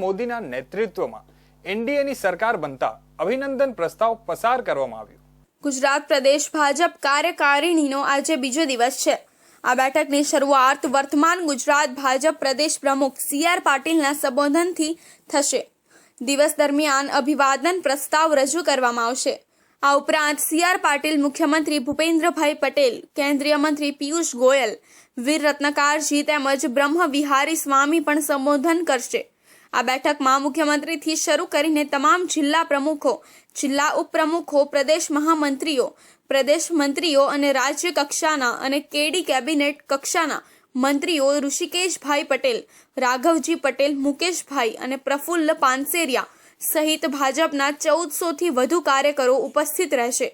મોદીના નેતૃત્વમાં એનડીએની સરકાર બનતા અભિનંદન પ્રસ્તાવ પસાર કરવામાં આવ્યો। ગુજરાત પ્રદેશ ભાજપ કાર્યકારિણીનો આજે બીજો દિવસ છે। આ બેઠકની શરૂઆત વર્તમાન ગુજરાત ભાજપ પ્રદેશ પ્રમુખ CR પાટીલના સંબોધનથી થશે। દિવસ દરમિયાન અભિવાદન પ્રસ્તાવ રજૂ કરવામાં આવશે। આ ઉપરાંત CR પાટીલ મુખ્યમંત્રી ભૂપેન્દ્રભાઈ પટેલ, કેન્દ્રીય મંત્રી પિયુષ ગોયલ, વીર રત્નકારજી તેમજ બ્રહ્મ વિહારી સ્વામી પણ સંબોધન કરશે। આ બેઠકમાં મુખ્યમંત્રીથી શરૂ કરીને તમામ જિલ્લા પ્રમુખો, જિલ્લા ઉપપ્રમુખો, પ્રદેશ મહામંત્રીઓ, પ્રદેશ મંત્રીઓ અને રાજ્ય કક્ષાના અને કેડી કેબિનેટ કક્ષાના મંત્રીઓ ઋષિકેશભાઈ પટેલ, રાઘવજી પટેલ, મુકેશભાઈ અને પ્રફુલ્લ પાનસેરિયા સહિત ભાજપના 1400થી વધુ કાર્યકરો ઉપસ્થિત રહેશે।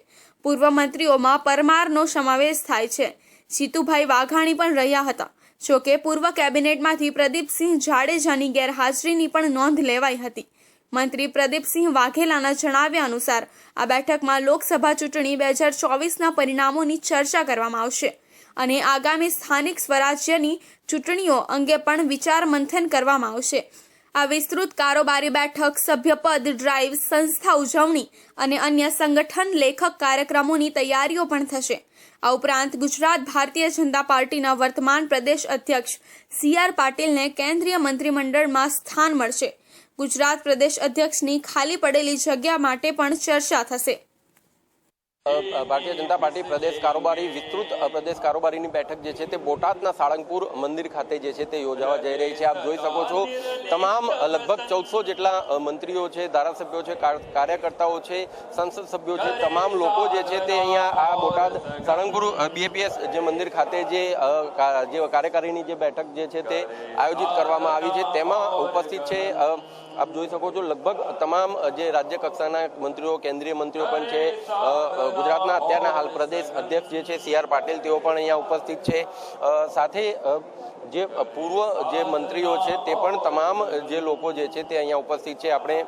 પૂર્વ મંત્રીઓમાં પરમારનો સમાવેશ થાય છે। જીતુભાઈ વાઘાણી પણ રહ્યા હતા। જોકે પૂર્વ કેબિનેટમાંથી પ્રદીપસિંહ જાડેજાની ગેરહાજરીની પણ નોંધ લેવાઈ હતી। મંત્રી પ્રદીપસિંહ વાઘેલાના જણાવ્યા અનુસાર આ બેઠકમાં લોકસભા ચૂંટણી 2024ના પરિણામોની ચર્ચા કરવામાં આવશે અને આગામી સ્થાનિક સ્વરાજ્યની ચૂંટણીઓ અંગે પણ વિચાર મંથન કરવામાં આવશે। આ વિસ્તૃત કારોબારી બેઠક સભ્યપદ ડ્રાઈવ, સંસ્થા ઉજવણી અને અન્ય સંગઠન લેખક કાર્યક્રમોની તૈયારીઓ પણ થશે। આ ઉપરાંત ગુજરાત ભારતીય જનતા પાર્ટીના વર્તમાન પ્રદેશ અધ્યક્ષ CR પાટીલને કેન્દ્રીય મંત્રીમંડળમાં સ્થાન મળશે। ગુજરાત પ્રદેશ અધ્યક્ષની ખાલી પડેલી જગ્યા માટે પણ ચર્ચા થશે। ભારતીય જનતા પાર્ટી પ્રદેશ કારોબારી વિસ્તૃત પ્રદેશ કારોબારીની બેઠક જે છે તે બોટાદના સાળંગપુર મંદિર ખાતે જે છે તે યોજાવા જઈ રહી છે। આપ જોઈ શકો છો તમામ લગભગ 1400 જેટલા મંત્રીઓ છે, ધારાસભ્યો છે, કાર્યકર્તાઓ છે, સંસદ સભ્યો છે, તમામ લોકો જે છે તે અહીંયા આ બોટાદ સાળંગપુર BAPS જે મંદિર ખાતે જે કાર્યકારીની જે બેઠક જે છે તે આયોજિત કરવામાં આવી છે તેમાં ઉપસ્થિત છે। આપ જોઈ શકો છો લગભગ તમામ જે રાજ્ય કક્ષાના મંત્રીઓ, કેન્દ્રીય મંત્રીઓ પણ છે। ગુજરાતના અત્યારના હાલ પ્રદેશ અધ્યક્ષ જે છે CR પાટીલ તેઓ પણ અહીંયા ઉપસ્થિત છે। સાથે જે પૂર્વ જે મંત્રીઓ છે તે પણ તમામ જે લોકો જે છે તે અહીંયા ઉપસ્થિત છે। આપણે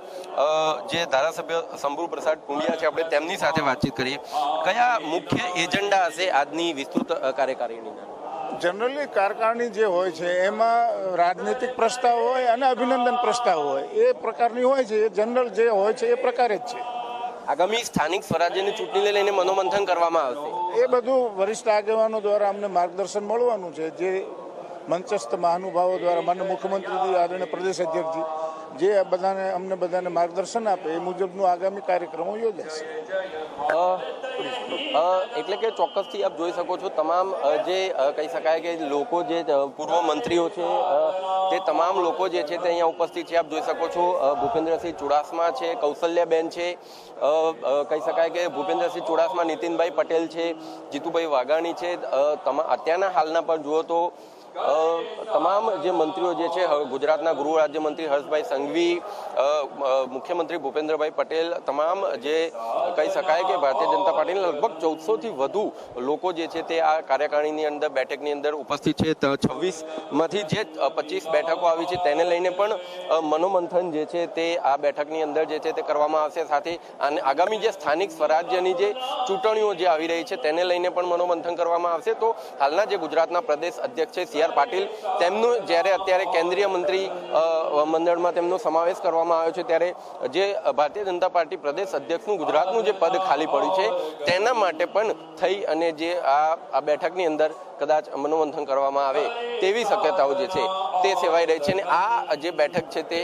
જે ધારાસભ્ય શંભુ પ્રસાદ ટુંડિયા છે આપણે તેમની સાથે વાતચીત કરીએ। કયા મુખ્ય એજન્ડા હશે આજની વિસ્તૃત કાર્યકારિણીના? જનરલી કાર્યકારિણી જે હોય છે એમાં રાજનૈતિક પ્રસ્તાવ હોય અને અભિનંદન પ્રસ્તાવ હોય, એ પ્રકારની હોય છે। એ જનરલ જે હોય છે એ પ્રકારે જ છે। આગામી સ્થાનિક સ્વરાજ્યની ચૂંટણીને લઈને મનોમંથન કરવામાં આવશે। એ બધું વરિષ્ઠ આગેવાનો દ્વારા અમને માર્ગદર્શન મળવાનું છે, જે મંચસ્થ મહાનુભાવો દ્વારા માનનીય મુખ્યમંત્રીજી, આદરણીય પ્રદેશ અધ્યક્ષજી જે અમને બધાને માર્ગદર્શન આપે એ મુજબનું આગામી કાર્યક્રમો યોજાશે। એટલે કે ચોક્કસથી આપ જોઈ શકો છો તમામ જે કહી શકાય કે લોકો જે પૂર્વ મંત્રીઓ છે તે તમામ લોકો જે છે તે અહીંયા ઉપસ્થિત છે। આપ જોઈ શકો છો ભૂપેન્દ્રસિંહ ચુડાસમા છે, કૌશલ્યાબેન છે, કહી શકાય કે ભૂપેન્દ્રસિંહ ચુડાસમા, નીતિનભાઈ પટેલ છે, જીતુભાઈ વાઘાણી છે। અત્યારના હાલના પર જુઓ તો તમામ જે મંત્રીઓ જે છે, ગુજરાતના ગૃહ રાજ્યમંત્રી હર્ષભાઈ સંઘવી, મુખ્યમંત્રી ભૂપેન્દ્રભાઈ પટેલ, તમામ જે કહી શકાય કે ભારતીય જનતા પાર્ટીના લગભગ 1400થી વધુ લોકો જે છે તે આ કાર્યકારિણીની અંદર બેઠકની અંદર ઉપસ્થિત છે। 26માંથી જે 25 બેઠકો આવી છે તેને લઈને પણ મનોમંથન જે છે તે આ બેઠકની અંદર જે છે તે કરવામાં આવશે। સાથે આગામી જે સ્થાનિક સ્વરાજ્યની જે ચૂંટણીઓ જે આવી રહી છે તેને લઈને પણ મનોમંથન કરવામાં આવશે। તો હાલના જે ગુજરાતના પ્રદેશ અધ્યક્ષ છે CR પાટીલ, તેમનું જ્યારે અત્યારે કેન્દ્રીય મંત્રી મંડળમાં તેમનો સમાવેશ કરવામાં આવ્યો છે ત્યારે જે ભારતીય જનતા પાર્ટી પ્રદેશ અધ્યક્ષનું ગુજરાતનું જે પદ ખાલી પડ્યું છે તેના માટે પણ થઈ અને જે આ બેઠકની અંદર કદાચ મનોમંથન કરવામાં આવે તેવી શક્યતાઓ જે છે તે સેવાઈ રહી છે અને આ જે બેઠક છે તે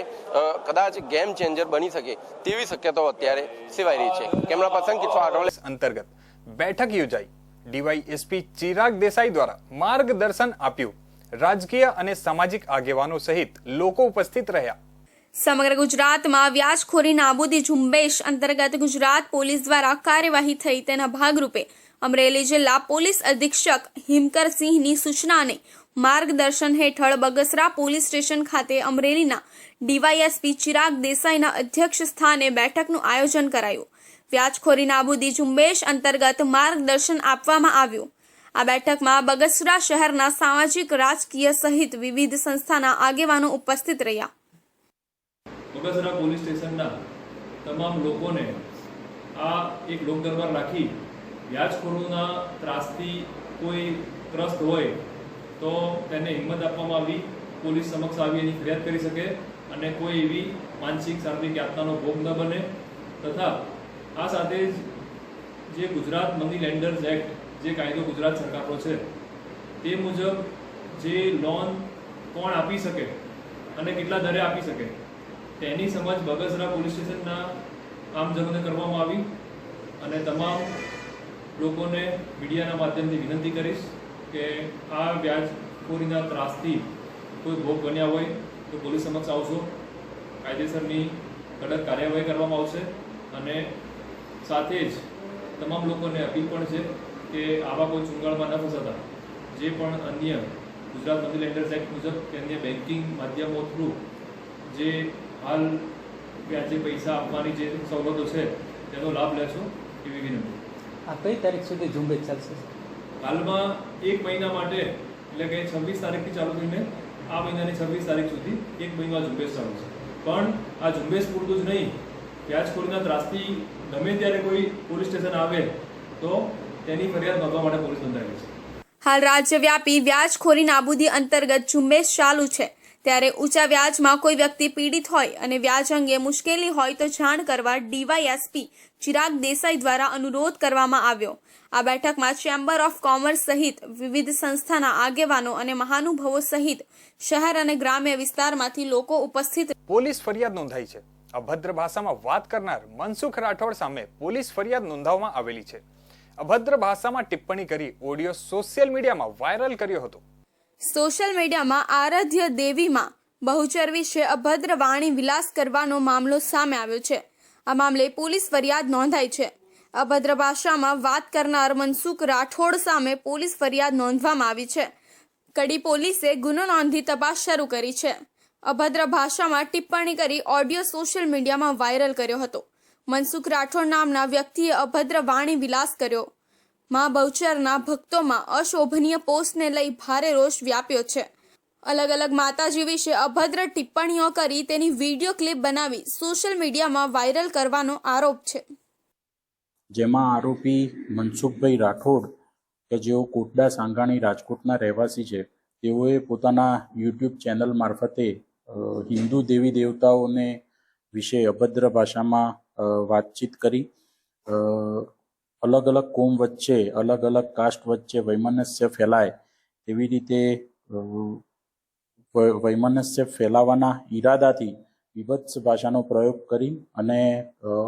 કદાચ ગેમ ચેન્જર બની શકે તેવી શક્યતાઓ અત્યારે સેવાઈ રહી છે। કેમેરા પર્સન કિશોર આઠવલે અંતર્ગત બેઠક યોજાઈ। DYSP ચિરાગ દેસાઈ દ્વારા માર્ગદર્શન આપ્યું। રાજકીય અને સામાજિક આગેવાનો સહિત લોકો ઉપસ્થિત રહ્યા। સમગ્ર ગુજરાતમાં વ્યાજખોરી નાબૂદી ઝુંબેશ અંતર્ગત ગુજરાત પોલીસ દ્વારા કાર્યવાહી થઈ તેના ભાગરૂપે અમરેલી જિલ્લા પોલીસ અધિક્ષક હિમકરસિંહની સૂચના અને માર્ગદર્શન હેઠળ બગસરા પોલીસ સ્ટેશન ખાતે અમરેલીના DYSP ચિરાગ દેસાઈના અધ્યક્ષ સ્થાને બેઠકનું આયોજન કરાયું। વ્યાજખોરી નાબૂદી ઝુંબેશ અંતર્ગત માર્ગદર્શન આપવામાં આવ્યું। આ બેઠકમાં બગસરા શહેરના સામાજિક, રાજકીય સહિત વિવિધ સંસ્થાના આગેવાનો ઉપસ્થિત રહ્યા। બગસરા પોલીસ સ્ટેશનના તમામ લોકોને આ એક લોક દરબાર રાખી વ્યાજખોરોના ત્રાસથી કોઈ ત્રસ્ત હોય તો તેને હિંમત આપવામાં આવી, પોલીસ સમક્ષ આવી એની ફરિયાદ કરી શકે અને કોઈ એવી માનસિક શારીરિક યાતનાનો ભોગ ન બને તથા આ સાથે જ જે ગુજરાત મની લેન્ડર્સ એક્ટ જે કાયદો ગુજરાત સરકારનો છે તે મુજબ જે લોન કોણ આપી શકે અને કેટલા દરે આપી શકે તેની સમજ બગસરા પોલીસ સ્ટેશનના આમજનોને કરવામાં આવી અને તમામ લોકોને મીડિયાના માધ્યમથી વિનંતી કરીશ કે આ વ્યાજખોરીના ત્રાસથી કોઈ ભોગ બન્યા હોય તો પોલીસ સમક્ષ આવશો, કાયદેસરની કડક કાર્યવાહી કરવામાં આવશે અને સાથે જ તમામ લોકોને અપીલ પણ છે કે આવા કોઈ ચુંગાળમાં ન ફસાતા જે પણ અન્ય ગુજરાત મની લેન્ડર્સ એક્ટ મુજબ કે અન્ય બેન્કિંગ માધ્યમો થ્રુ જે હાલ વ્યાજે પૈસા આપવાની જે સવલતો છે તેનો લાભ લેશો એવી વિનંતી. આ કઈ તારીખ સુધી ઝુંબેશ ચાલશે? હાલમાં 1 મહિના માટે એટલે કે 26 તારીખથી ચાલુ થઈને આ મહિનાની 26 તારીખ સુધી 1 મહિનો આ ઝુંબેશ ચાલુ છે. પણ આ ઝુંબેશ પૂરતું જ નહીં, વ્યાજખોરીના ત્રાસથી ગમે ત્યારે કોઈ પોલીસ સ્ટેશન આવે તો તેની ફરિયાદ નોંધવા માટે પોલીસ નોંધાયેલી છે. હાલ રાજ્યવ્યાપી વ્યાજખોરી નાબૂદી અંતર્ગત ઝુંબેશ ચાલુ છે, ત્યારે ઊંચા વ્યાજમાં કોઈ વ્યક્તિ પીડિત હોય અને વ્યાજ અંગે મુશ્કેલી હોય તો જાણ કરવા ડીવાયએસપી ચિરાગ દેસાઈ દ્વારા અનુરોધ કરવામાં આવ્યો. આ બેઠકમાં ચેમ્બર ઓફ કોમર્સ સહિત વિવિધ સંસ્થાના આગેવાનો અને મહાનુભાવો સહિત શહેર અને ગ્રામ્ય વિસ્તારમાંથી લોકો ઉપસ્થિત. પોલીસ ફરિયાદ નોંધાઈ છે. અભદ્ર ભાષામાં વાત કરનાર મનસુખ રાઠોડ સામે પોલીસ ફરિયાદ નોંધાવવામાં આવેલી છે. અભદ્ર ભાષામાં ટિપ્પણી કરી ઓડિયો સોશિયલ મીડિયામાં વાયરલ કર્યો હતો. સોશિયલ મીડિયામાં આરાધ્ય દેવીમાં બહુચર વિશે અભદ્ર વાણી વિલાસ કરવાનો મામલો સામે આવ્યો છે. આ મામલે પોલીસ ફરિયાદ નોંધાઈ છે. અભદ્ર ભાષામાં વાત કરનાર મનસુખ રાઠોડ સામે પોલીસ ફરિયાદ નોંધવામાં આવી છે. કડી પોલીસે ગુનો નોંધી તપાસ શરૂ કરી છે. અભદ્ર ભાષામાં ટિપ્પણી કરી ઓડિયો સોશિયલ મીડિયામાં વાયરલ કર્યો હતો. મનસુખ રાઠોડ નામના વ્યક્તિએ અભદ્ર વાણી વિલાસ કર્યો. માં બહુચરના ભક્તોમાં અશોભનીય પોસ્ટને લઈ ભારે રોષ વ્યાપ્યો છે. અલગ અલગ માતાજી વિશે અભદ્ર ટિપ્પણીઓ કરી તેની વિડીયો ક્લિપ બનાવી સોશિયલ મીડિયામાં વાયરલ કરવાનો આરોપ છે. જેમાં આરોપી મનસુખભાઈ રાઠોડ કે જેઓ કોટડા સાંગાણી રાજકોટના રહેવાસી છે, તેઓએ પોતાના યુટ્યુબ ચેનલ મારફતે હિન્દુ દેવી દેવતાઓને વિશે અભદ્ર ભાષામાં વાતચીત કરી અલગ અલગ કોમ વચ્ચે, અલગ અલગ કાસ્ટ વચ્ચે વૈમનસ્ય ફેલાય તેવી રીતે વૈમનસ્ય ફેલાવાના ઈરાદાથી વિભત્સ ભાષાનો પ્રયોગ કરી અને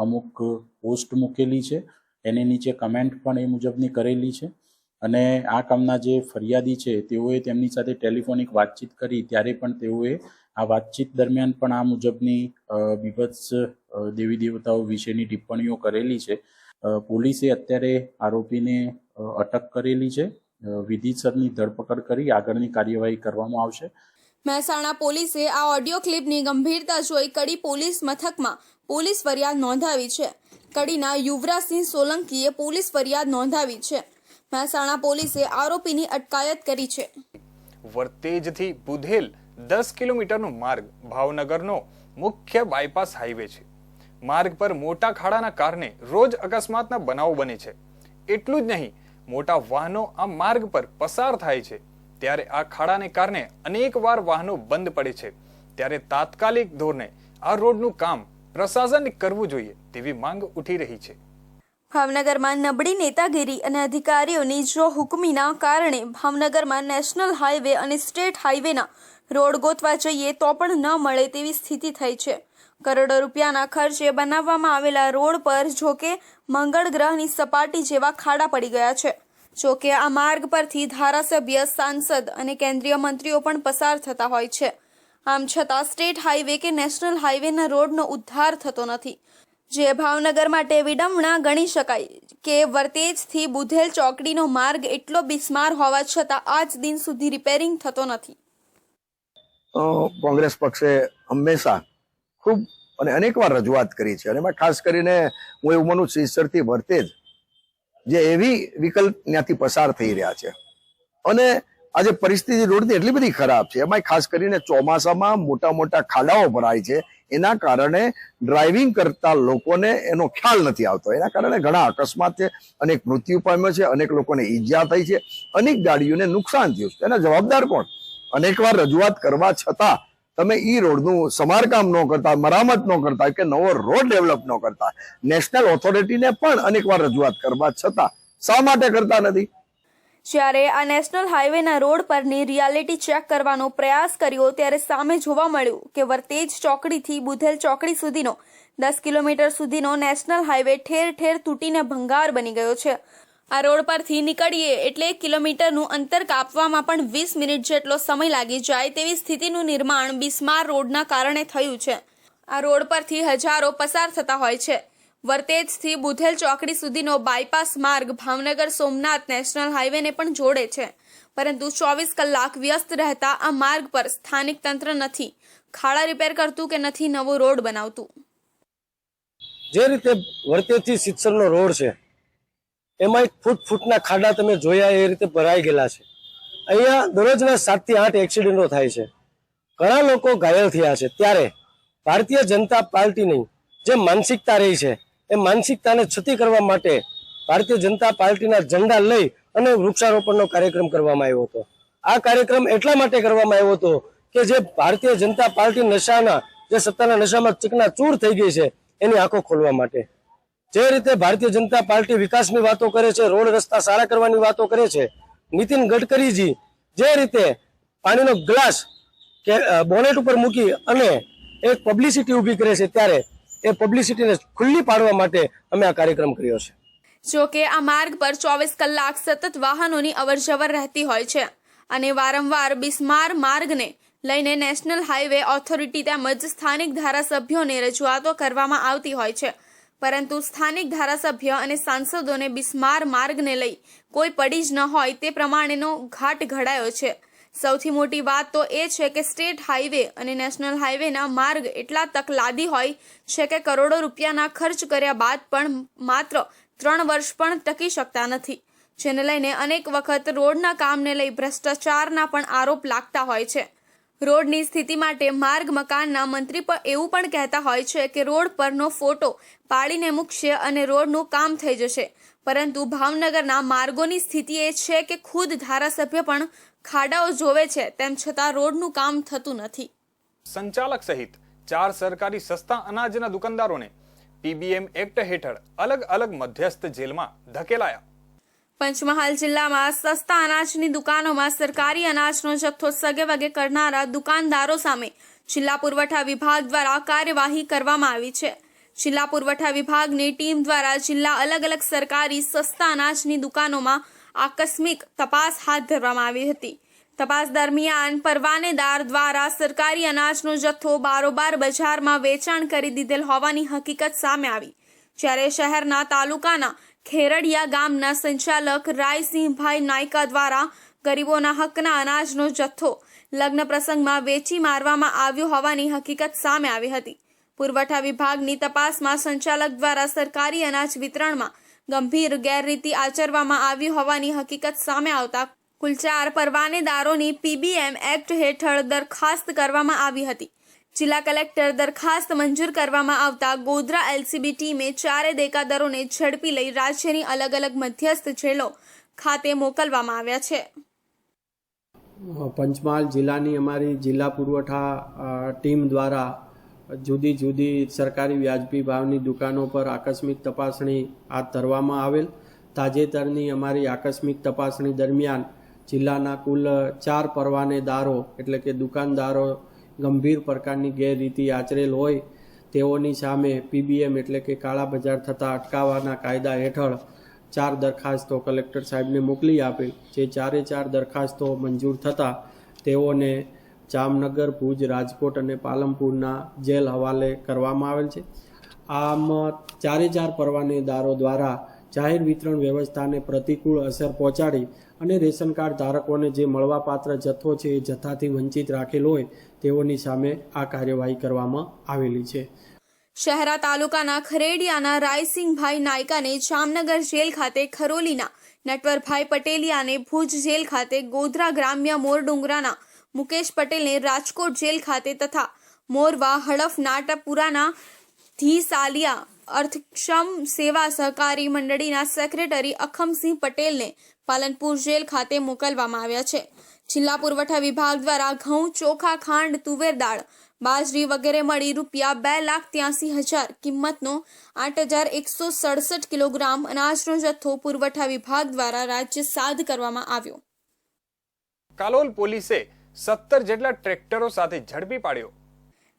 અમુક પોસ્ટ મૂકેલી છે. એની નીચે કમેન્ટ પણ એ મુજબની કરેલી છે અને આ કામના જે ફરિયાદી છે તેઓએ તેમની સાથે ટેલિફોનિક વાતચીત કરી ત્યારે પણ તેઓએ આ વાતચીત દરમિયાન પણ આ મુજબની વિભત્સ દેવી દેવતાઓ વિશેની ટિપ્પણીઓ કરેલી છે. પોલીસે અત્યારે આરોપીને અટક કરેલી છે. વિધિસરની ધરપકડ કરી આગળની કાર્યવાહી કરવામાં આવશે. મહેસાણા પોલીસે આ ઓડિયો ક્લિપની ગંભીરતા જોઈ કડી પોલીસ મથકમાં પોલીસ ફરિયાદ નોંધાવી છે. કડીના યુવરાજસિંહ સોલંકીએ પોલીસ ફરિયાદ નોંધાવી છે. મહેસાણા પોલીસે આરોપીની અટકાયત કરી છે. વર્તેજથી બુધેલ 10 કિલોમીટરનો માર્ગ ભાવનગરનો મુખ્ય બાયપાસ હાઈવે છે. માર્ગ પર મોટા ખાડાના કારણે રોજ અકસ્માતના બનાવો બને છે. એટલું જ નહીં, મોટા વાહનો આ માર્ગ પર પસાર થાય છે ત્યારે આ ખાડાને કારણે અનેક વાર વાહનો બંધ પડે છે. ત્યારે તાત્કાલિક ધોરણે આ રોડનું કામ પ્રશાસને કરવું જોઈએ તેવી માંગ ઉઠી રહી છે. ભાવનગરમાં નબળી નેતાગીરી અને અધિકારીઓની જો હુકમીના કારણે ભાવનગરમાં નેશનલ હાઈવે અને સ્ટેટ હાઈવેના રોડ ગોતવા જઈએ તો પણ ન મળે તેવી સ્થિતિ થઈ છે. કરોડો રૂપિયાના ખર્ચે બનાવવામાં આવેલા રોડ પર જોકે મંગળ ગ્રહની સપાટી જેવા ખાડા પડી ગયા છે. જોકે આ માર્ગ પરથી ધારાસભ્ય, સાંસદ અને કેન્દ્રીય મંત્રીઓ પણ પસાર થતા હોય છે. આમ છતાં સ્ટેટ હાઈવે કે નેશનલ હાઈવેના રોડનો ઉદ્ધાર થતો નથી, જે ભાવનગર માટે વિડંબણા ગણી શકાય કે વર્તેજથી બુધેલ ચોકડીનો માર્ગ એટલો બિસ્માર હોવા છતાં આજ દિન સુધી રિપેરિંગ થતો નથી. કોંગ્રેસ પક્ષે હંમેશા ખૂબ અને અનેકવાર રજૂઆત કરી છે અને એમાં ખાસ કરીને હું એવું માનું છું ઈસરથી વર્તેજ જે એવી વિકલ્પ ત્યાંથી પસાર થઈ રહ્યા છે અને આજે પરિસ્થિતિ રોડની એટલી બધી ખરાબ છે, એમાં ખાસ કરીને ચોમાસામાં મોટા મોટા ખાડાઓ ભરાય છે. એના કારણે ડ્રાઇવિંગ કરતા લોકોને એનો ખ્યાલ નથી આવતો. એના કારણે ઘણા અકસ્માત છે, અનેક મૃત્યુ પામ્યો છે, અનેક લોકોને ઈજા થઈ છે, અનેક ગાડીઓને નુકસાન થયું છે. એના જવાબદાર કોણ? અનેકવાર રજૂઆત કરવા છતાં તમે ઈ રોડનું સમારકામ ન કરતા, મરામત ન કરતા કે નવો રોડ ડેવલપ ન કરતા, નેશનલ ઓથોરિટીને પણ અનેકવાર રજૂઆત કરવા છતાં શા માટે કરતા નથી? જ્યારે આ નેશનલ હાઈવેના રોડ પરની રિયાલિટી ચેક કરવાનો પ્રયાસ કર્યો ત્યારે સામે જોવા મળ્યું કે વર્તેજ ચોકડીથી બુધેલ ચોકડી સુધીનો 10 કિલોમીટર સુધીનો નેશનલ હાઈવે ઠેર ઠેર તૂટીને ભંગાર બની ગયો છે. આ રોડ પરથી નીકળીએ એટલે 1 કિલોમીટરનું અંતર કાપવામાં પણ 20 મિનિટ જેટલો સમય લાગી જાય તેવી સ્થિતિનું નિર્માણ બિસ્માર રોડના કારણે થયું છે. આ રોડ પરથી હજારો પસાર થતા હોય છે. વર્તેજથી બુધેલ ચોકડી સુધીનો બાયપાસ માર્ગ ભાવનગર સોમનાથ નેશનલ હાઈવેને પણ જોડે છે, પરંતુ 24 કલાક વ્યસ્ત રહેતા આ માર્ગ પર સ્થાનિક તંત્ર નથી ખાડા રિપેર કરતું કે નથી નવો રોડ બનાવતું. જે રીતે વર્તેજથી સિત્સરનો રોડ છે એમાં ફૂટના ખાડા તમે જોયા એ રીતે ભરાઈ ગયેલા છે. અહીંયા દરરોજના 7 થી 8 એક્સિડન્ટો થાય છે, ઘણા લોકો ઘાયલ થયા છે. ત્યારે ભારતીય જનતા પાર્ટીની જે માનસિકતા રહી છે એ માનસિકતાને છતી કરવા માટે ભારતીય જનતા પાર્ટીના ઝંડા લઈ અને વૃક્ષારોપણનો કાર્યક્રમ કરવામાં આવ્યો હતો. આ કાર્યક્રમ એટલા માટે કરવામાં આવ્યો હતો કે જે ભારતીય જનતા પાર્ટી નશાના જે સત્તાના નશામાં ચકનાચૂર થઈ ગઈ છે એની આંખો ખોલવા માટે. જે રીતે ભારતીય જનતા પાર્ટી વિકાસની વાતો કરે છે, રોડ રસ્તા સારા કરવાની વાતો કરે છે, નીતિન ગડકરીજી જે રીતે પાણીનો ગ્લાસ કે બોનેટ ઉપર મૂકી અને એક પબ્લિસિટી ઊભી કરે છે, ત્યારે એ પબ્લિસિટીને ખુલ્લી પાડવા માટે અમે આ કાર્યક્રમ કર્યો છે. જોકે આ માર્ગ પર 24 કલાક સતત વાહનોની અવરજવર રહેતી હોય છે અને વારંવાર બિસ્માર માર્ગને લઈને નેશનલ હાઈવે ઓથોરિટી તેમજ સ્થાનિક ધારાસભ્યોને રજૂઆતો કરવામાં આવતી હોય છે, પરંતુ સ્થાનિક ધારાસભ્ય અને સાંસદોને બિસ્માર માર્ગને લઈ કોઈ પડી જ ન હોય તે પ્રમાણેનો ઘાટ ઘડાયો છે. સૌથી મોટી વાત તો એ છે કે સ્ટેટ હાઈવે અને નેશનલ હાઈવેના માર્ગ એટલા તકલાદી હોય છે કે કરોડો રૂપિયાના ખર્ચ કર્યા બાદ પણ માત્ર 3 વર્ષ પણ ટકી શકતા નથી, જેને લઈને અનેક વખત રોડના કામને લઈ ભ્રષ્ટાચારના પણ આરોપ લાગતા હોય છે. રોડની સ્થિતિ માટે માર્ગ મકાનના મંત્રી પણ એવું પણ કહેતા હોય છે કે રોડ પરનો ફોટો પાડીને મૂકશે અને રોડનું કામ થઈ જશે, પરંતુ ભાવનગરના માર્ગોની સ્થિતિ એ છે કે ખુદ ધારાસભ્ય પણ ખાડાઓ જોવે છે, તેમ છતાં રોડનું કામ થતું નથી. સંચાલક સહિત 4 સરકારી સસ્તા અનાજના દુકાનદારોને પીબીએમ એક્ટ હેઠળ અલગ અલગ મધ્યસ્થ જેલમાં ધકેલાયા. પંચમહાલ જિલ્લામાં સસ્તા અનાજની દુકાનોમાં સરકારી અનાજનો જથ્થો સગેવગે કરનારા દુકાનદારો સામે જિલ્લા પુરવઠા વિભાગ દ્વારા કાર્યવાહી કરવામાં આવી છે. જિલ્લા પુરવઠા વિભાગની ટીમ દ્વારા જિલ્લા અલગ અલગ સરકારી સસ્તા અનાજની દુકાનોમાં આકસ્મિક તપાસ હાથ ધરવામાં આવી હતી. તપાસ દરમિયાન પરવાનેદાર દ્વારા સરકારી અનાજનો જથ્થો બારોબાર બજારમાં વેચાણ કરી દીધેલ હોવાની હકીકત સામે આવી. જ્યારે શહેરના તાલુકાના ખેરડિયા ગામના સંચાલક રાયસિંહભાઈ નાયકા દ્વારા ગરીબોના હકના અનાજનો જથ્થો લગ્ન પ્રસંગમાં વેચી મારવામાં આવ્યો હોવાની હકીકત સામે આવી હતી. પુરવઠા વિભાગની તપાસમાં સંચાલક દ્વારા સરકારી અનાજ વિતરણમાં ગંભીર ગેરરીતિ આચરવામાં આવી હોવાની હકીકત સામે આવતા કુલ 4 પરવાનેદારોની પીબીએમ એક્ટ હેઠળ દરખાસ્ત કરવામાં આવી હતી. જિલ્લા કલેક્ટર દરખાસ્ત મંજૂર કરવામાં આવતા ગોધરા એલસીબી ટીમે 4 દેકાદરોને ઝડપી લઈ રાજ્યની અલગ અલગ મધ્યસ્થ જેલો ખાતે મોકલવામાં આવ્યા છે. પંચમહાલ જિલ્લાની અમારી જિલ્લા પુરવઠા ટીમ દ્વારા જુદી જુદી સરકારી વ્યાજબી ભાવની દુકાનો પર આકસ્મિક તપાસણી હાથ ધરવામાં આવેલ. તાજેતરની અમારી આકસ્મિક તપાસણી દરમિયાન જિલ્લાના કુલ 4 પરવાનેદારો એટલે કે દુકાનદારો ગંભીર પ્રકારની ગેરરીતિ આચરેલ હોય તેઓની સામે પીબીએમ એટલે કે કાળા બજાર થતાં અટકાવવાના કાયદા હેઠળ 4 દરખાસ્તો કલેક્ટર સાહેબને મોકલી આપેલ. જે 4 દરખાસ્તો મંજૂર થતાં તેઓને જામનગર, ભુજ, રાજકોટ અને પાલનપુરના જેલ હવાલે કરવામાં આવેલ છે. આમ 4 પરવાનેદારો દ્વારા જાહેર વિતરણ વ્યવસ્થાને પ્રતિકૂળ અસર પહોંચાડી અને રેશન કાર્ડ ધારકોને જે મળવાપાત્ર જથ્થો છે એ જથ્થાથી વંચિત રાખેલ હોય તેઓની સામે આ કાર્યવાહી કરવામાં આવેલી છે. શહેરા તાલુકાના ખરેડિયાના રાયસિંહભાઈ નાયકાને જામનગર જેલ ખાતે, ખરોલીના નટવરભાઈ પટેલિયાને ભુજ જેલ ખાતે, ગોધરા ગ્રામ્ય મોરડુંગરાના મુકેશ પટેલને રાજકોટ જેલ ખાતે તથા મોરવા હડફ નાટપુરાના ધીસાલિયા અર્થક્ષમ સેવા સહકારી મંડળીના સેક્રેટરી અખમસિંહ પટેલને પાલનપુર જેલ ખાતે મોકલવામાં આવ્યા છે. જિલ્લા પુરવઠા વિભાગ દ્વારા ઘઉં, ચોખા, ખાંડ, તુવેર દાળ, બાજરી વગેરે મળી રૂપિયા 2,83,000 કિંમતનો 8,167 કિલોગ્રામ અનાજનો જથ્થો પુરવઠા વિભાગ દ્વારા રાજ્ય સાદ કરવામાં આવ્યો. કાલોલ પોલીસે 17 જેટલા ટ્રેક્ટરો સાથે ઝડપી પાડ્યો.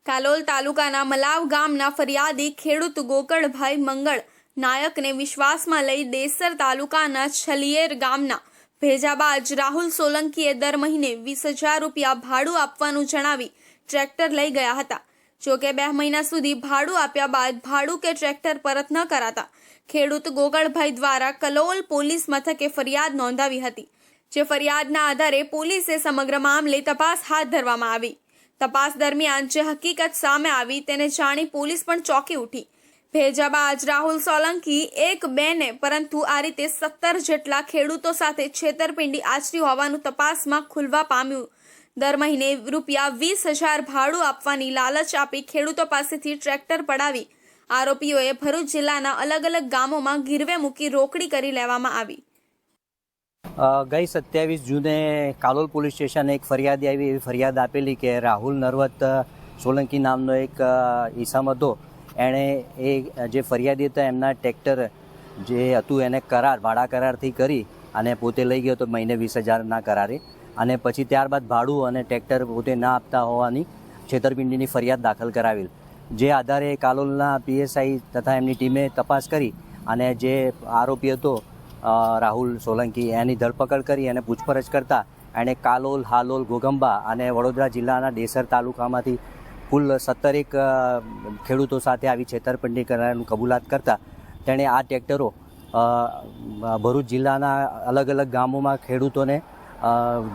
કાલોલ તાલુકાના મલાવ ગામના ફરિયાદી ખેડૂત ગોકળભાઈ મંગળ નાયકને વિશ્વાસમાં લઈ દેસર તાલુકાના છલિયેર ગામના ભેજાબાજ રાહુલ સોલંકીએ દર મહિને 20,000 રૂપિયા ભાડું આપવાનું જણાવી ટ્રેક્ટર લઈ ગયા હતા. જોકે 2 મહિના સુધી ભાડું આપ્યા બાદ ભાડું કે ટ્રેક્ટર પરત ન કરાતા ખેડૂત ગોકળભાઈ દ્વારા કલોલ પોલીસ મથકે ફરિયાદ નોંધાવી હતી. જે ફરિયાદના આધારે પોલીસે સમગ્ર મામલે તપાસ હાથ ધરવામાં આવી. તપાસ દરમિયાન જે હકીકત સામે આવી તેને જાણી પોલીસ પણ ચોંકી ઉઠી. ભેજાબાજ રાહુલ સોલંકી 1-2 ને પરંતુ આ રીતે 17 જેટલા ખેડૂતો સાથે છેતરપિંડી આચરી હોવાનું તપાસમાં ખુલવા પામ્યું. દર મહિને રૂપિયા 20,000 ભાડું આપવાની લાલચ આપી ખેડૂતો પાસેથી ટ્રેક્ટર પડાવી આરોપીઓએ ભરૂચ જિલ્લાના અલગ અલગ ગામોમાં ગીરવે મૂકી રોકડી કરી લેવામાં આવી. ગઈ 27 જૂને કાલોલ પોલીસ સ્ટેશન એક ફરિયાદી આવી. એવી ફરિયાદ આપેલી કે રાહુલ નરવત સોલંકી નામનો એક ઈસમ હતો. એણે જે ફરિયાદી હતા એમના ટ્રેક્ટર જે હતું એને ભાડા કરારથી કરી અને પોતે લઈ ગયો હતો મહિને 20,000ના કરારે. અને પછી ત્યારબાદ ભાડું અને ટ્રેક્ટર પોતે ના આપતા હોવાની છેતરપિંડીની ફરિયાદ દાખલ કરાવેલ. જે આધારે કાલોલના PSI તથા એમની ટીમે તપાસ કરી અને જે આરોપી હતો રાહુલ સોલંકી એની ધરપકડ કરી અને પૂછપરછ કરતા એણે કાલોલ, હાલોલ, ઘોગંબા અને વડોદરા જિલ્લાના દેસર તાલુકામાંથી કુલ 17 ખેડૂતો સાથે આવી છેતરપિંડી કરવાનું કબૂલાત કરતા તેણે આ ટ્રેક્ટરો ભરૂચ જિલ્લાના અલગ અલગ ગામોમાં ખેડૂતોને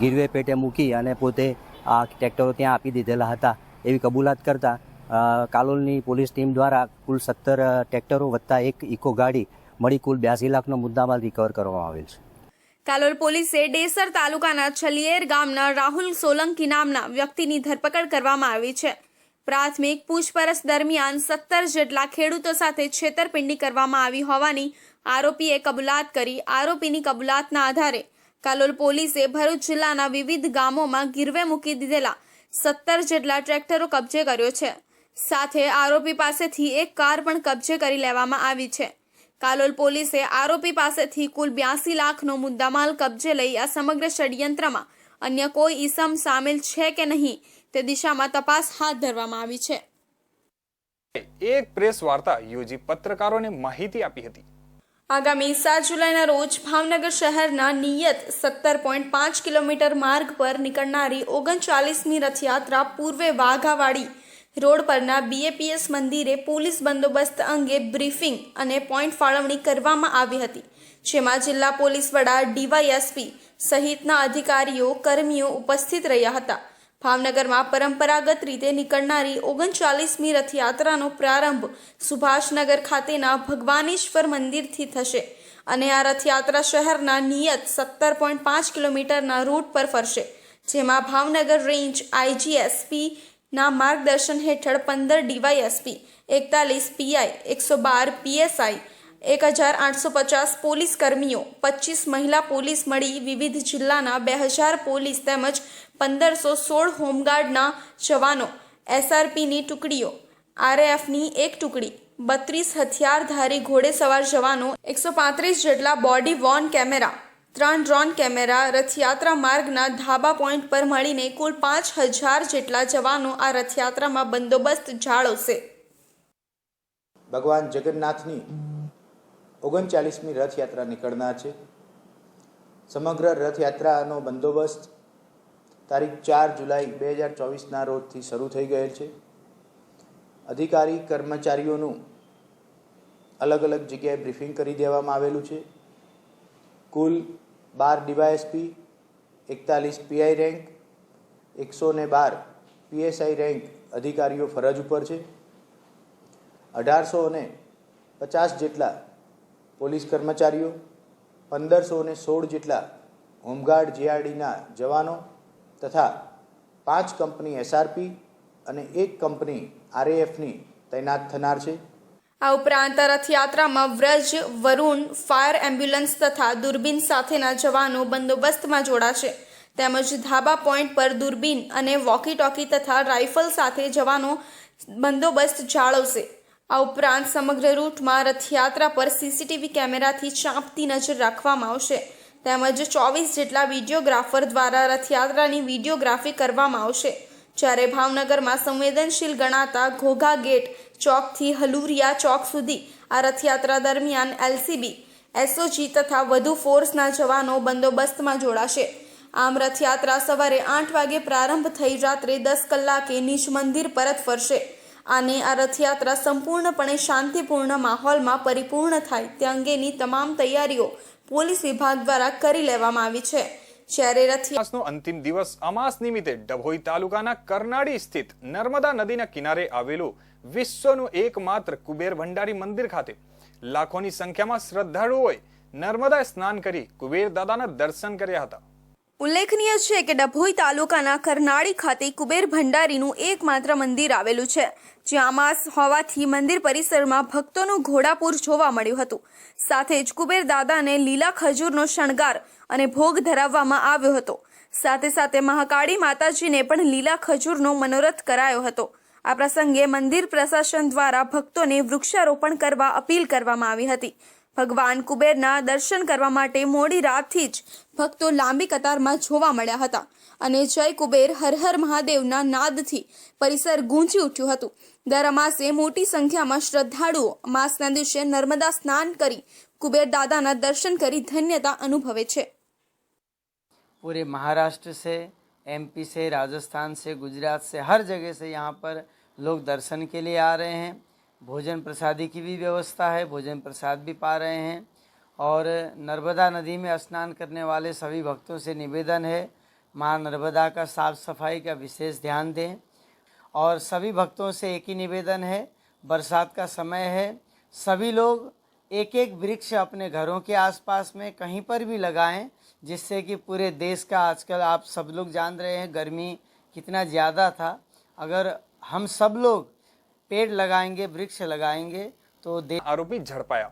ગીરવે પેટે મૂકી અને પોતે આ ટ્રેક્ટરો ત્યાં આપી દીધેલા હતા એવી કબૂલાત કરતા કાલોલની પોલીસ ટીમ દ્વારા કુલ 17 ટ્રેક્ટરો વત્તા એક ઇકો ગાડી મળી કુલ 82 લાખનો મુદ્દામાલ રિકવર કરવામાં આવેલ છે. કાલોલ પોલીસે ડેસર તાલુકાના છલિયેર ગામના રાહુલ સોલંકી નામના વ્યક્તિની ધરપકડ કરવામાં આવી છે. પ્રાથમિક પૂછપરછ દરમિયાન 17 જેટલા ખેડૂતો સાથે છેતરપિંડી કરવામાં આવી હોવાની આરોપીએ કબૂલાત કરી. આરોપીની કબૂલાતના આધારે કાલોલ પોલીસે ભરૂચ જિલ્લાના વિવિધ ગામોમાં ગીરવે મૂકી દીધેલા 17 જેટલા ટ્રેક્ટરો કબજે કર્યો છે. સાથે આરોપી પાસેથી એક કાર પણ કબજે કરી લેવામાં આવી છે. કાલોલ પોલીસે આરોપી પાસેથી કુલ 82 લાખનો મુદ્દામાલ કબજે લઈ આ સમગ્ર ષડયંત્રમાં અન્ય કોઈ ઈસમ સામેલ છે કે નહીં તે દિશામાં તપાસ હાથ ધરવામાં આવી છે. એક પ્રેસ વાર્તા યોજી પત્રકારોને માહિતી આપી હતી. આગામી 7 જુલાઈના રોજ ભાવનગર શહેરના નિયત 17.5 કિલોમીટર માર્ગ પર નીકળનારી 39મી રથયાત્રા પૂર્વે વાઘાવાડી રોડ પરના BAPS મંદિરે પોલીસ બંદોબસ્ત અંગે બ્રીફિંગ અને પોઈન્ટ ફાળવણી કરવામાં આવી હતી. જેમાં જિલ્લા પોલીસ વડા DYSP સહિતના અધિકારીઓ, કર્મીઓ ઉપસ્થિત રહ્યા હતા. ભાવનગરમાં પરંપરાગત રીતે નીકળનારી 39મી રથયાત્રાનો પ્રારંભ સુભાષનગર ખાતેના ભગવાનેશ્વર મંદિરથી થશે અને આ રથયાત્રા શહેરના નિયત 17.5 કિલોમીટરના રૂટ પર ફરશે. જેમાં ભાવનગર રેન્જ IGSP ના માર્ગદર્શન હેઠળ 15 DYSP, 41 PI, 112 PSI, 1,850 પોલીસ કર્મીઓ, 25 મહિલા પોલીસ મળી વિવિધ જિલ્લાના 2,000 પોલીસ તેમજ 1,516 હોમગાર્ડના જવાનો, SRPની ટુકડીઓ, RAFની એક ટુકડી, 32 હથિયારધારી ઘોડેસવાર જવાનો, 135 જેટલા body worn camera, 3 drone camera, Rathyatra માર્ગના ધાબા પોઈન્ટ પર મળીને કુલ 5,000 જેટલા જવાનો આ રથયાત્રામાં બંદોબસ્ત જાળવશે. ભગવાન જગન્નાથની 39મી રથયાત્રા નીકળનાર છે. સમગ્ર રથયાત્રાનો બંદોબસ્ત તારીખ 4 જુલાઈ 2024ના રોજથી શરૂ થઈ ગયેલ છે. અધિકારી કર્મચારીઓનું અલગ અલગ જગ્યાએ બ્રીફિંગ કરી દેવામાં આવેલું છે. કુલ 12 DYSP, 41 PI rank, 112 PSI rank અધિકારીઓ ફરજ ઉપર છે. 1,850 જેટલા પોલીસ કર્મચારીઓ, 1,516 જેટલા હોમગાર્ડ JRDના જવાનો તથા 5 કંપની SRP અને 1 કંપની RAFની તૈનાત થનાર છે. આ ઉપરાંત રથયાત્રામાં વ્રજ, વરુણ, ફાયર એમ્બ્યુલન્સ તથા દૂરબીન સાથેના જવાનો બંદોબસ્તમાં જોડાશે. તેમજ ધાબા પોઈન્ટ પર દૂરબીન અને વોકી ટોકી તથા રાઇફલ સાથે જવાનો બંદોબસ્ત જાળવશે. આ ઉપરાંત સમગ્ર રૂટમાં રથયાત્રા પર સીસીટીવી કેમેરાથી ચાંપતી નજર રાખવામાં આવશે. તેમજ 24 જેટલા વિડીયોગ્રાફર દ્વારા રથયાત્રાની વિડીયોગ્રાફી કરવામાં આવશે. જ્યારે ભાવનગરમાં સંવેદનશીલ ગણાતા ઘોઘા ગેટ ચોકથી હલુરિયા ચોક સુધી આ રથયાત્રા દરમિયાન એલસીબી, એસઓજી તથા વધુ ફોર્સના જવાનો બંદોબસ્તમાં જોડાશે. આમ રથયાત્રા સવારે 8 વાગે પ્રારંભ થઈ રાત્રે 10 કલાકે નિજ મંદિર પરત ફરશે. અને આ રથયાત્રા સંપૂર્ણપણે શાંતિપૂર્ણ માહોલમાં પરિપૂર્ણ થાય તે અંગેની તમામ તૈયારીઓ પોલીસ વિભાગ દ્વારા કરી લેવામાં આવી છે. જ્યારે રથયાત્રાનો અંતિમ દિવસ અમાસ નિમિત્તે ડભોઈ તાલુકાના કરનાળી સ્થિત નર્મદા નદીના કિનારે આવેલું વિશ્વનું એકમાત્ર કુબેર ભંડારી મંદિર ખાતે લાખોની સંખ્યામાં શ્રદ્ધાળુઓએ નર્મદા સ્નાન કરી કુબેર દાદાના દર્શન કર્યા હતા. ઉલ્લેખનીય છે કે ડભોઈ તાલુકાના કરનાળી ખાતે કુબેર ભંડારીનું એકમાત્ર મંદિર આવેલું છે, જ્યાં અમાસ હોવાથી મંદિર પરિસરમાં ભક્તોનું ઘોડાપૂર જોવા મળ્યું હતું. સાથે જ કુબેર દાદાને લીલા ખજૂરનો શણગાર અને ભોગ ધરાવવામાં આવ્યો હતો. સાથે સાથે મહાકાળી માતાજીને પણ લીલા ખજૂરનો મનોરથ કરાયો હતો. આ પ્રસંગે મંદિર પ્રશાસન દ્વારા ભક્તોને વૃક્ષારોપણ કરવા અપીલ કરવામાં આવી હતી. ભગવાન કુબેરના દર્શન કરવા માટે મોડી રાતથી જ ભક્તો લાંબી કતારમાં જોવા મળ્યા હતા અને જય કુબેર હર હર મહાદેવના નાદથી પરિસર ગૂંજી ઉઠ્યું હતું. દર અમાસે મોટી સંખ્યામાં શ્રદ્ધાળુઓ અમાસના દિવસે નર્મદા સ્નાન કરી કુબેર દાદાના દર્શન કરી ધન્યતા અનુભવે છે. पूरे महाराष्ट्र से, एमपी से, राजस्थान से, गुजरात से, हर जगह से यहाँ पर लोग दर्शन के लिए आ रहे हैं. भोजन प्रसादी की भी व्यवस्था है, भोजन प्रसाद भी पा रहे हैं. और नर्मदा नदी में स्नान करने वाले सभी भक्तों से निवेदन है माँ नर्मदा का साफ सफाई का विशेष ध्यान दें. और सभी भक्तों से एक ही निवेदन है, बरसात का समय है, सभी लोग एक एक वृक्ष अपने घरों के आसपास में कहीं पर भी लगाएं, जिससे कि पूरे देश का आजकल आप सब लोग जान रहे हैं गर्मी कितना ज़्यादा था. अगर हम सब लोग पेड़ लगाएंगे, वृक्ष लगाएंगे तो આરોપી ઝડપાયા.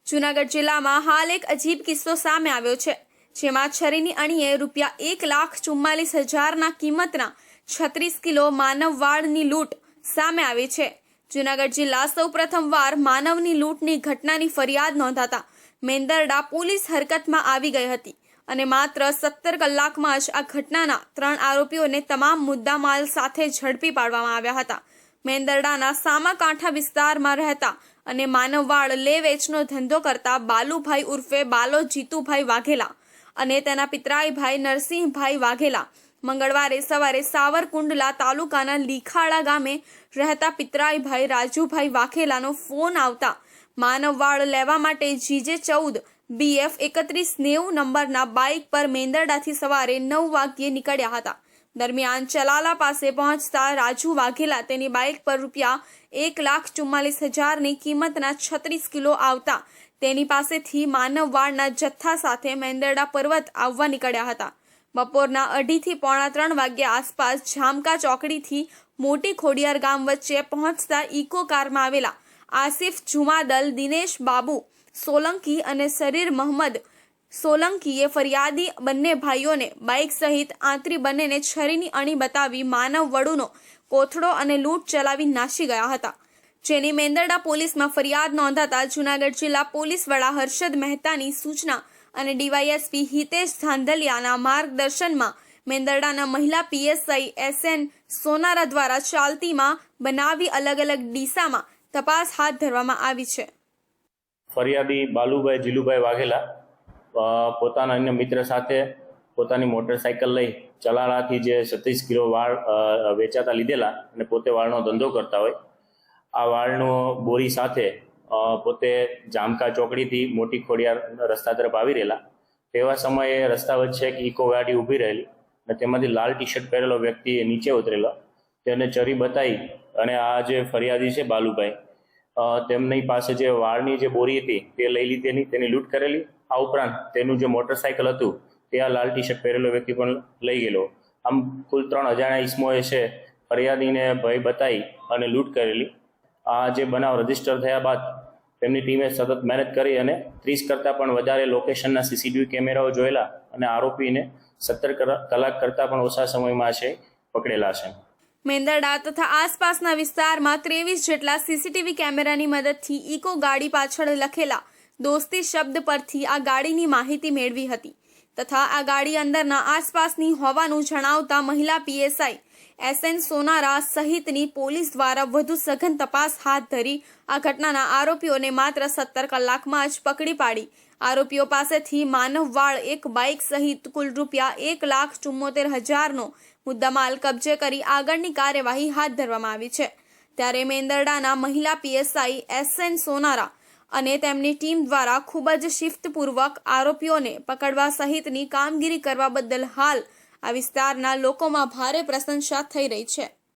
જૂનાગઢ જિલ્લામાં હાલ એક અજીબ કિસ્સો સામે આવ્યો છે, જેમાં છરીની અણીએ ₹1,44,000 કિંમતના 36 કિલો માનવ વાળની લૂંટ સામે આવી છે. જૂનાગઢ જિલ્લા સૌ પ્રથમવાર માનવની લૂંટની ઘટનાની ફરિયાદ નોંધાતા મેંદરડા પોલીસ હરકતમાં આવી ગઈ હતી અને માત્ર 17 કલાકમાં જ આ ઘટનાના 3 આરોપીઓને તમામ મુદ્દામાલ સાથે ઝડપી પાડવામાં આવ્યા હતા. મેંદરડાના સામાકાંઠા વિસ્તારમાં રહેતા અને માનવવાળ લે વેચનો ધંધો કરતા બાલુભાઈ ઉર્ફે બાલો જીતુભાઈ વાઘેલા અને તેના પિતરાઈભાઈ નરસિંહભાઈ વાઘેલા મંગળવારે સવારે સાવરકુંડલા તાલુકાના લીખાડા ગામે રહેતા પિતરાઈભાઈ રાજુભાઈ વાઘેલાનો ફોન આવતા માનવવાળ લેવા માટે GJ14 BF 3190 નંબરના બાઇક પર મેંદરડાથી સવારે 9 વાગ્યે નીકળ્યા હતા. દરમિયાન ચલાલા પાસે પહોંચતા રાજુ વાઘેલા તેની બાઇક પર ₹1,44,000ની કિંમતના 36 કિલો આવતા તેની પાસેથી માનવવાળના જથ્થા સાથે મેંદરડા પર્વત આવવા નીકળ્યા હતા. બપોરના 2:30 થી 2:45 વાગ્યા આસપાસ જામકા ચોકડીથી મોટી ખોડિયાર ગામ વચ્ચે પહોંચતા ઇકો કારમાં આવેલા આસિફ જુમાદલ, દિનેશ બાબુ સોલંકી અને શરીર મહંમદ સોલંકીએ ફરિયાદી બંને ભાઈઓને બાઇક સહિત આંતરી બંનેને છરીની અણી બતાવી માનવ વડુનો કોથળો અને લૂંટ ચલાવી નાસી ગયા હતા, જેની મેંદરડા પોલીસમાં ફરિયાદ નોંધાતા જૂનાગઢ જિલ્લા પોલીસ વડા હર્ષદ મહેતાની સૂચના અને ડીવાયએસપી હિતેશ ધાંધલિયાના માર્ગદર્શનમાં મેંદરડાના મહિલા PSI SN સોનારા દ્વારા ચાલતીમાં બનાવી અલગ અલગ દિશામાં તપાસ હાથ ધરવામાં આવી છે. ફરિયાદી બાલુભાઈ જીલુભાઈ વાઘેલા પોતાના અન્ય મિત્ર સાથે પોતાની મોટરસાઇકલ લઈ ચલાલાથી જે 36 કિલો વાળ વેચાતા લીધેલા અને પોતે વાળનો ધંધો કરતા હોય, આ વાળનો બોરી સાથે પોતે જામકા ચોકડીથી મોટી ખોડિયાર રસ્તા તરફ આવી રહેલા. તેવા સમયે રસ્તા વચ્ચે એક ઇકો ગાડી ઊભી રહેલી અને તેમાંથી લાલ ટી-શર્ટ પહેરેલો વ્યક્તિ નીચે ઉતરેલો. તેને ચરી બતાવી અને આ જે ફરિયાદી છે બાલુભાઈ, તેમની પાસે જે વાળની જે બોરી હતી તે લઈ લીધેલી, તેની લૂંટ કરેલી. આ ઉપરાંત તેનું જે મોટરસાઇકલ હતું તે આ લાલ ટી-શર્ટ પહેરેલો વ્યક્તિ પણ લઈ ગયેલો. આમ કુલ 3 અજાણ્યા ઇસમોએ છે ફરિયાદીને ભય બતાવી અને લૂંટ કરેલી. આ જે બનાવ રજીસ્ટર થયા બાદ તેમની ટીમે સતત મહેનત કરી અને 30 કરતાં પણ વધારે લોકેશનના CCTV કેમેરાઓ જોયેલા અને આરોપીને 17 કલાક કરતાં પણ ઓછા સમયમાં છે પકડેલા છે. મેંદરડા તથા આસપાસના વિસ્તારમાં 23 જેટલા સીસીટીવી કેમેરાની મદદથી ઇકો ગાડી પાછળ લખેલા દોસ્તી શબ્દ પરથી આ ગાડીની માહિતી મેળવી હતી તથા આ ગાડી અંદરના આસપાસની હોવાનું જણાવતા મહિલા પીએસઆઈ SN સોનારા સહિતની પોલીસ દ્વારા વધુ સઘન તપાસ હાથ ધરી આ ઘટનાના આરોપીઓને માત્ર 17 કલાકમાં જ પકડી પાડી આરોપીઓ પાસેથી માનવવાળ એક બાઇક સહિત કુલ રૂપિયા 1,74,000નો મુદ્દામાલ કબજે કરી આગળની કાર્યવાહી હાથ ધરવામાં આવી છે. ત્યારે મેંદરડાના મહિલા પીએસઆઈ SN સોનારા અને તેમની ટીમ દ્વારા ખૂબ જ શિસ્તપૂર્વક આરોપીઓને પકડવા સહિતની કામગીરી કરવા બદલ હાલ આ વિસ્તારના લોકોમાં ભારે પ્રશંસા થઈ રહી છે.